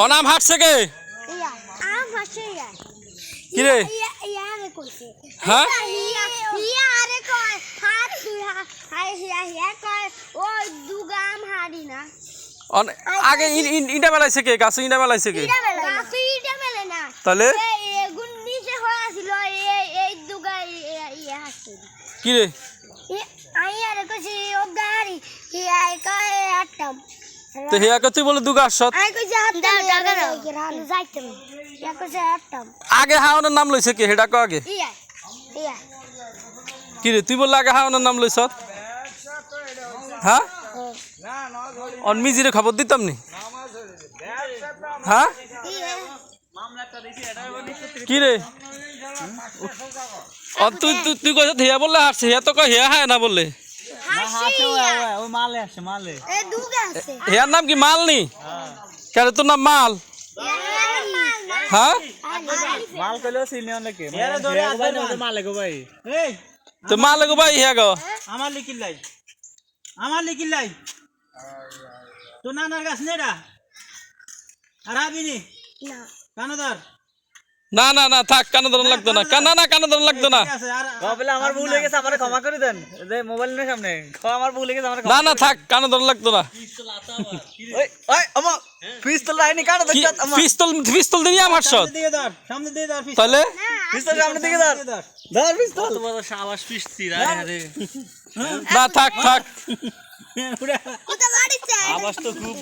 অনাম হাঁটছে কে কি রে হ্যাঁ আগে ইটা মেলাইছে কে গাছে ইটা মেলাইছে কে তাহলে কি রে তো হেয়া তুই বলে দুগা আসত আগে হাওনের নাম লইছে কে হেডা কো আগে কি রে তুই বললে আগে হাওনের নাম লইছ হ্যাঁ অন মিজিরে খবর দিতাম নি হ্যাঁ কি রে তুই তুই কইছ হেয়া বললে হাসছে হেয়া তো কয় হেয়া হায় না বললে হেয়ার নাম কি মাল নি কেন তোর নাম মাল হ্যাঁ তো মাল গো ভাই হ্যাঁ গো আমার লিখিলাই তো নানার গাছ নেড়া আর আবিনি কানাদার না না না থাক কানে ধরন লাগতো না কানে ধরন লাগতো না বলে আমার ভুল হয়ে গেছে আমারে ক্ষমা করে দেন যে মোবাইলের সামনে আমার ভুল হয়ে গেছে আমারে না না থাক কানে ধরন লাগতো না ওই আমা পিস্তল লাইনি কাটো দেখছ আমা পিস্তল দিয়ে আমার শট সামনে দিয়ে ধর তাহলে পিস্তল সামনে দিকে ধর পিস্তল তো বড় সাবাস পিস্তি আরে না থাক আবাস তো খুব